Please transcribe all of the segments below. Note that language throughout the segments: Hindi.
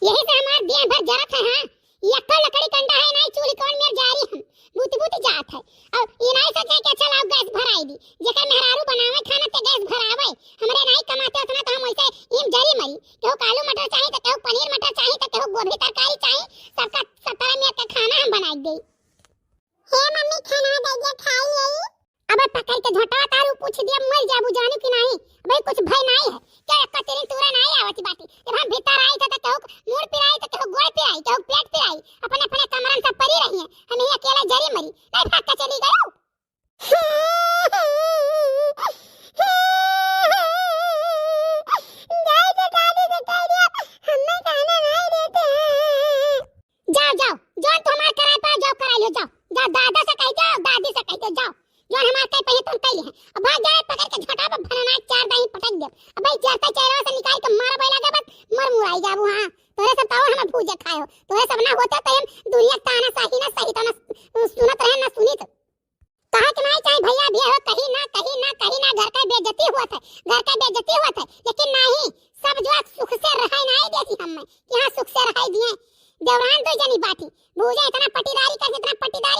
यही से हमार दिन भर जरत है। हां यक्का लकड़ी कंडा है नहीं चूल्ही कौन मेर जारी हम बूती बूती जात है। अब ई नहीं सोचे कि चल आओ गैस भराई दी जेकर मेहरारू बनावे खाना ते गैस भरावे हमरे नहीं कमाते उतना तो हम वैसे इम जरी मरी केहू आलू मटर चाहिए तो केहू पनीर मटर चाहिए तो केहू गोभी तरकारी चाहिए सबका 17 मिनट का खाना हम बनाई दे। हे मम्मी खाना दे दे खाई यही अब पकड़ के झटा तारू पूछ दिया मर जाबू जानू कि नहीं भाई कुछ भय नहीं है क्या कतरी तूरा नहीं आवती बाटी जब हम भीतर आई तो केहू मुंह पिराई तो केहू गोड़ पिराई केहू पेट पिराई अपने अपने कमरन सब पड़ी रही है हम ही अकेला जरी मरी नहीं भाग के चली गयो। जाओ जाओ जोन तो हमार कराए पर जाओ कराई लो जाओ जा दादा से कह जाओ दादी से कह जाओ जोन हमार कह पहे तुम कह है अब भाग जाए पकड़ के झटा पर भरना चार दाई पटक दे अब भाई चारता चेहरा से निकाल के मार बैला के बाद मर मुराई जाबू। हां तोरे सब ताऊ हम भूजे खाए हो तोरे सब ना होता तो हम दुनिया ताना सही ना सही तो ना सुनत रहे ना सुनी तो कहा कि नहीं चाहे भैया भी हो कहीं ना घर का बेइज्जती हुआ था घर का बेइज्जती हुआ था लेकिन नहीं सब जो सुख से रहे नहीं देती हम कि हां सुख से रहे दिए देवरान तो जनी बाती भूजा इतना पटीदारी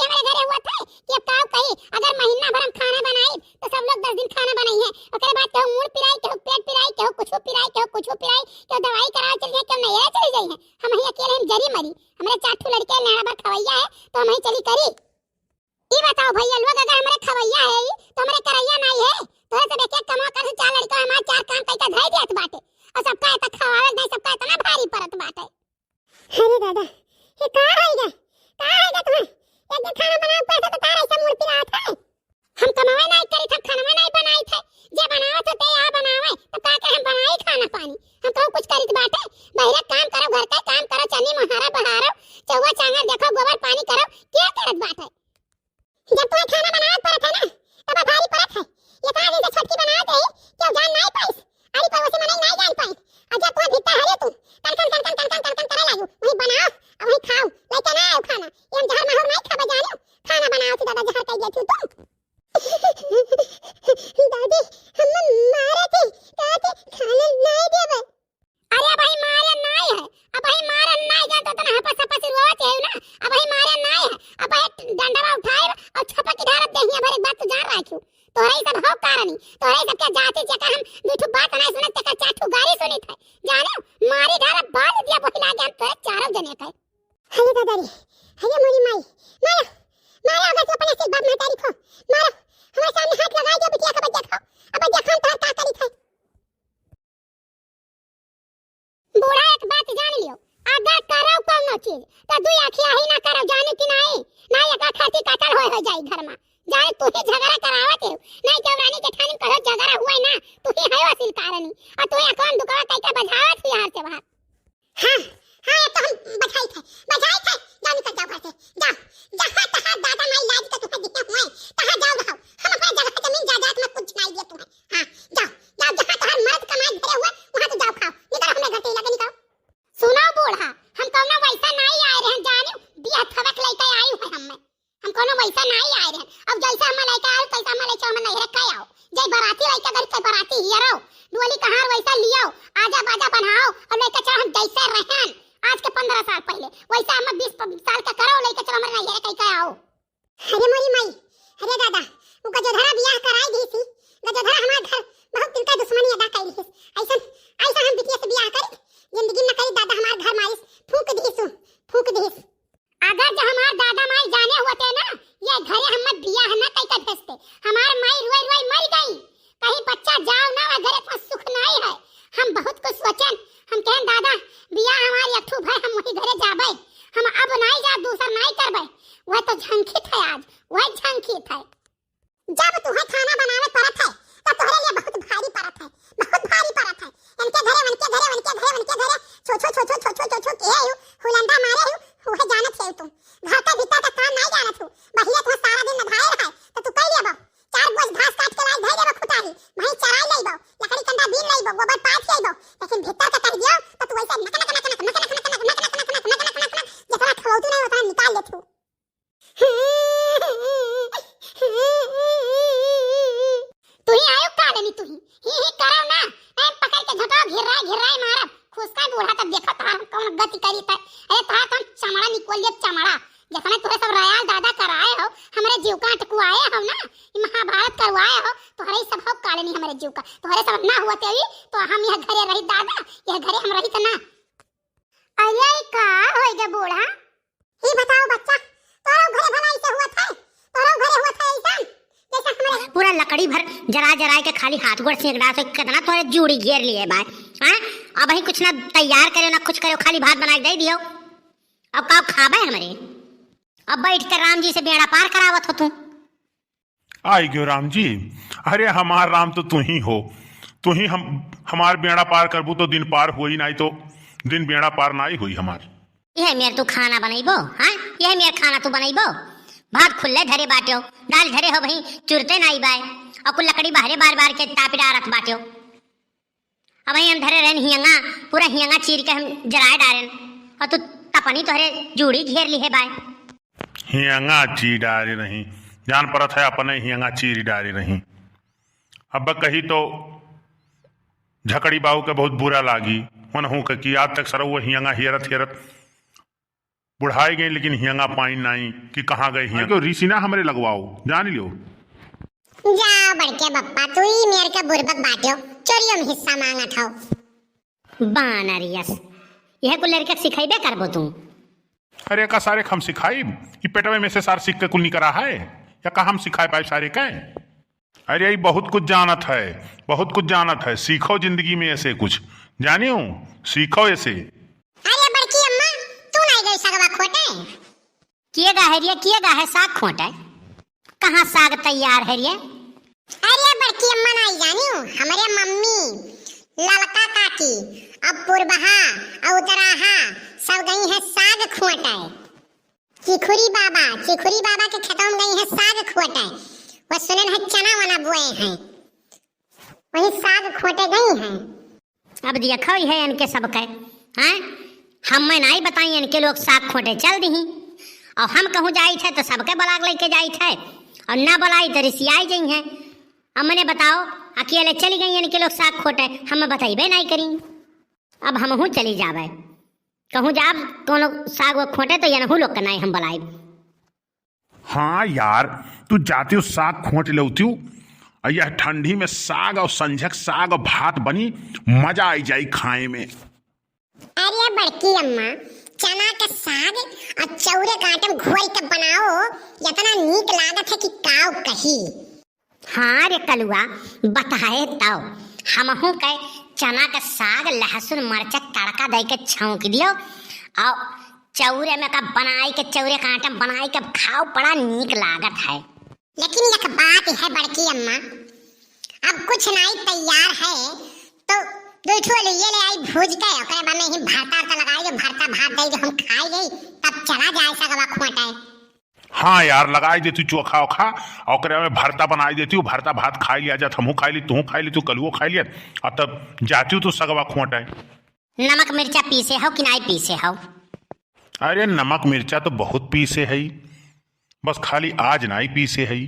हमारे घरे हुआ था कि अब काऊ कही अगर महीना भर हम खाना बनाए तो सब लोग 10 दिन खाना बनाई है ओकरे बाद केहू मुंह पिराई केहू पेट पिराई केहू कुछ पिराई केहू दवाई करावे चल जाए केहू नहीं चली जाई है हम ही अकेले हम जरी मरी हमरे चाठू लड़के नेड़ा भर खवैया है तो हम ही चली करी। ई बताओ भैया लोग अगर हमरे खवैया है तो हमरे करैया नहीं है तो सब एक एक कमा कर चार लड़का हमार चार काम कई का धै देत बाटे और सबका इतना खवावे नहीं सबका इतना भारी पड़त बाटे। अरे दादा ये कहां आएगा तुम्हें एक दिन खाना बनाओ पैसा तो तारा ऐसा मुड़ पिरा था हम कमावे नहीं करी था खाना नहीं बनाई थे जे बनावे तो ते आ बनावे तो का के हम बनाई खाना पानी हम कहू कुछ करित बाटे बहिरा काम करो घर का काम करो चनी महारा बहारो चौवा चांगर देखो गोबर पानी करो क्या करत बाटे जब तुम्हें खाना बनावत पड़त है ना तब भारी पड़त है ये कहां दिन से छटकी बनावत है क्यों जान नहीं पाइस अरे पड़ोसी मन नहीं जान पाई और जब तुम्हें भीतर हरे तू कन करे लागू वही बनाओ और वही खाओ लेके ना आओ खाना ये हम जहर महर नहीं खाबे जानो खाना बनाओ थी दादा जहर कह गई थी तुम दादी हम मारे थे कहते खाना नहीं देबे अरे भाई मारे नहीं है अब भाई मारे नहीं जानता तो ना हपस हपस रोवत है ना अब भाई मारे नहीं है अब भाई डंडा उठाए और छपक की धारत देहिया भर एक बात तो जान राखियो तोरे सब हो कारणी तोरे सब के जाते जका हम दुठो बात नहीं सुनत तका चाठू गारी सुनी थे जानो मारी धारा बाल दिया बहिला ज्ञान तोरे चारों जने कहे हरे दादा रे हरे मोरी माई मारो अगर तू अपने से बाप महतारी खो मारो हमारे सामने हाथ लगा दे बिटिया का बच्चा खाओ अब देखो हम तो का करी थे बूढ़ा एक बात जान लियो अगर करो कोनो चीज तो दुई आंखी ही ना करो जाने कि नहीं ना एका खाती काटल हो जाई घर में जाने तू ही झगड़ा करावत है नहीं देवरानी जेठानी कहो झगड़ा हुआ ना तू ही है असल कारणी और तू अकाउंट दुकान कई का बजावत है यार से बाहर। हां ये तो हम बधाई थे जाने का जाओ घर से जाओ जहां तहां दादा माई लाज के तुम्हें दिखे हुए तहां जाओ रहो हम अपने जगह जमीन जायदाद में कुछ नहीं दिए तुम्हें। हां जाओ जहां तहां मर्द कमाई भरे हुए वहां तो जाओ खाओ निकलो हमने घर से लगे निकलो। सुनो बूढ़ा हम कोनो वैसा नहीं आए रहे जानो बिया थवक लेके आई हूं हम कोनो वैसा नहीं आए रहे अब जैसा हम लेके आओ तैसा हम लेके हम नहीं रखा आओ जय बाराती लेके घर से बाराती ही रहो डोली कहां वैसा लियो आजा बाजा बनाओ और लेके चलो हम जैसे रहन आज के 15 साल पहले वैसा हम 20 साल का करो लेके चलो हम नहीं रखा कहीं आओ। अरे मोरी माई अरे दादा वो गजधरा बियाह कराई दी थी गजधरा हमार घर बहुत दिन का दुश्मनी अदा करी है ऐसा हम बिटिया से बियाह करी जिंदगी में करी दादा हमार घर मारिस फूक दीस अगर जो हमार दादा माई जाने होते ना ये घरे हम बियाह न कई का भेजते हमार माई रोई मर गई कहीं बच्चा जाओ ना घरे पर सुख नहीं है हम बहुत कुछ सोचन हम कहन दादा बियाह हमारी अठू भाई हम वही घरे जाबे हम अब नहीं जा दूसरा नहीं करबे वह तो झंखी थे आज वह झंखी थे जब तुम्हें खाना बनावे पड़त है तो तोहरे लिए बहुत भारी पड़त है इनके घरे छो के आयो हुलंदा मारे हो वह जानत है तुम घर का भीतर का काम नहीं जानत हो बहिया तो सारा दिन नधाए रहा तो तू कह लेबो 4 बोझ घास काट के लाई धइ देबो खुटारी वहीं चराई लइबो लकड़ी कंडा बीन लइबो गोबर पाथ लइबो लेकिन भीतर का कह दियो तो तू ऐसा नक जकरा खवौतू नहीं होता निकाल लेथू। तू ही आयो कालनी तू ही करो ना एम पकड़ के झटो घिराई मारब खुसका बूढ़ा तब देखत तार कौन गति करी था। अरे तार कौन चमड़ा निकोल ले चमड़ा, जितना तोरे सब रयाल दादा कराए हो हमरे जीव का अटकुआए हो ना, महाभारत करवाए हो, तोहरे सब हो कालनी हमरे जीव का, तोहरे सब ना हुआ तेरी तो हम यह घरे रही दादा, यह घरे हम रही त ना। अरे का होई गे बूढ़ा, ही बताओ बच्चा, तोरा घरे भला ऐसे हुआ था, तोरा घरे हुआ था ऐसा जैसा हमारे पूरा लकड़ी भर जरा के खाली हाथ गोड़ सेकड़ा से कितना तोरे जूड़ी घेर लिए बाय। हां अब ही कुछ ना तैयार करे ना कुछ करे, खाली भात बना के दे दियो। अब का खाबे हमरे, अब बैठ कर राम जी से बेड़ा पार करावत हो तू। आई गयो राम जी, अरे हमार राम तो तू ही हो, तू ही हमार बेड़ा पार करबू तो दिन पार हुई, नहीं तो दिन बेड़ा पार ना ही हुई हमार। यह मेरे तू खाना बनैबो, हाँ यह मेरे खाना तू बनैबो। भात खुल्ले धरे बाट्यो, दाल धरे हो भई चुरते नहीं बाय, और कुल लकड़ी बाहरे बार बार के तापी डारत बाट्यो। अब हम धरे रहन हियंगा, पूरा हियंगा चीर के हम जराए डारेन, और तू तपनी तोहरे जूड़ी घेर ली है बाय। हियंगा चीर डारे नहीं, जान परत है अपने हियंगा चीर डारे नहीं। अब कही तो झकड़ी बाबू के बहुत बुरा लागी, हूँ कि आज तक सर वो हियंगा हियरत हियरत बुढ़ाई गई, लेकिन हियंगा पाइन नहीं कि कहाँ गए हियंगा। ऋषिना हमरे लगवाओ जान लियो। जा बड़के बप्पा, तू ही मेरे का बुरबक बाटियो, चोरियों में हिस्सा मांगा था। बानरियस यह कुल लड़के सिखाइबे करबो तू। अरे का सारे हम सिखाई कि पेटवे में से सार सीख के कुल नहीं करा है, या का हम सिखाए पाए सारे का। अरे यही बहुत कुछ जानत है, बहुत कुछ जानत है, सीखो जिंदगी में ऐसे कुछ जानियो, सीखो ऐसे। अरे बड़की अम्मा तू नहीं गई सगवा खोटे, किएगा है साग खोटे, कहाँ साग तैयार है रे। अरे बड़की अम्मा नहीं जानियो, हमारे मम्मी ललका काकी अब पुरबहा और उतराहा सब गई है साग खोटे। चिखुरी बाबा के खेतों में गई है साग खोटे, वो सुनन है चना वना बोए हैं, वही साग खोटे गई हैं। अब देखो है इनके सबके, हैं हम मैं नहीं बताई इनके लोग साग खोटे चल दी, और हम कहूँ जाई थे तो सबके बलाग लेके जाई थे, और ना बुलाई तो रिसियाई गई हैं। अब मैंने बताओ अकेले चली गई इनके लोग साग खोटे, हम बताइबे नहीं करी। अब हम हूँ चली जावे, कहूँ जाब कोनो साग वो खोटे तो यनहू लोग का नहीं हम बुलाई। हाँ यार तू जाती हो साग खोट लेती हो, यह ठंडी में साग और संझक साग और भात बनी, मजा आई जाई खाए में। अरे बड़की अम्मा चना का साग और चौरे काटम घोल के बनाओ, इतना नीक लागत है कि काव कही। हाँ रे कलुआ बताए तब हमहू के चना का साग लहसुन मरचा तड़का दे के छौंक दियो, और चौरे में का बनाई के चौरे काटम बनाई के खाओ, बड़ा नीक लागत है। लेकिन एक बात है बड़की अम्मा, अब कुछ नहीं तैयार है तो दूठो ले आई भूज के ओकरे बाद में ही भरता लगाई, जो भरता भात दे जो हम खाई गई तब चला जाए सगवा खोटे। हाँ यार लगाई देती चोखा ओखा, और में भरता बनाई देती, भरता भात खाई लिया जात, हमहू खाई ली तू खाई ली, तू कलुओ खाई लिया, और तब जाती तू सगवा खोटे। नमक मिर्चा पीसे हो कि नहीं पीसे हो। अरे नमक मिर्चा तो बहुत पीसे है, बस खाली आज नहीं पीसे है।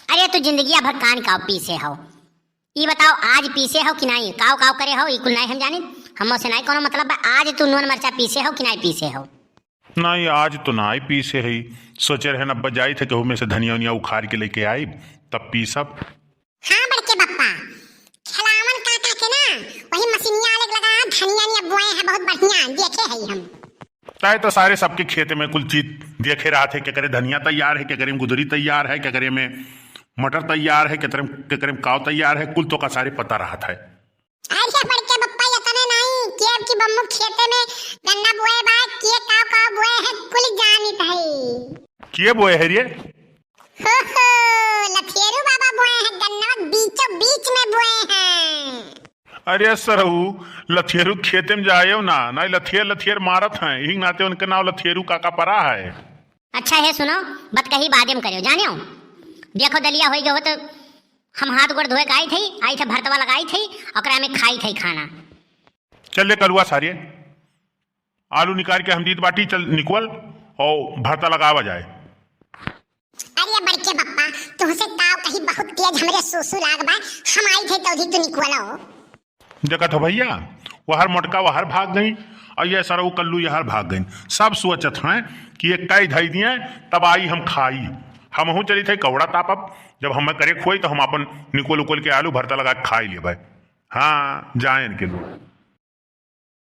अरे तू जिंदगी भर कान काव पीसे हो, ये बताओ आज पीसे हो कि नहीं, काव काव करे हो, इकुल नहीं हम जाने, हमो से नहीं कोनो मतलब है। आज तू नून मरचा पीसे हो कि नहीं पीसे हो। नहीं आज तो ना ही पीसे है, सोचे रहे न बजाई थे कि में से धनिया उनिया उखाड़ के लेके आई तब पी सब। हाँ बड़के बप्पा खिलावन काका के ना वही मशीनिया अलग लगा धनिया निया बोए हैं, बहुत बढ़िया देखे है हम। ताए तो सारे सबके खेत में कुल चीज देखे रहा थे, क्या करे धनिया तैयार है, क्या करे गुदरी तैयार है, क्या करे में मटर तैयार है, क्या करे काव तैयार है, कुल तो का सारे पता रहा था। अरे बड़के बप्पा इतने नहीं केब की बम्मू खेते में गन्ना बोए बाद के काव बोए हैं कुल जानित है। के बोए है रे? हो लथेरू बाबा बोए हैं, गन्ना बीचों बीच में बोए हैं। अरे सरहू लथेरू खेते में जाए ना, नहीं लथेर मारत हैं, यही नाते उनके नाम लथेरू काका परा है। अच्छा है सुनो बत कही बादेम करियो जानियो, देखो दलिया हो गयो तो हम हाथ गोड़ धोए आई थी भरतवा लगाई थी, ओकरा में खाई थी खाना। चल ले कलुआ सारे आलू निकाल के हम दीद बाटी, चल निकल और भरता लगावा जाए। अरे बड़के बप्पा तुमसे काव कहीं बहुत तेज हमरे सुसु लागबा, हम आई थे तो तू निकलो। देखा तो भैया वहर मोटका वहर भाग गई, और ये सरऊ कल्लू यार भाग गई। सब सोचत हैं कि ये कई धई दिए तब आई हम खाई। हमहू चली थे कौड़ा तापब, जब हमें करे खोई तो हम अपन निकोल उकोल के आलू भरता लगा के खाई ले भाई। हाँ जाए इनके लोग।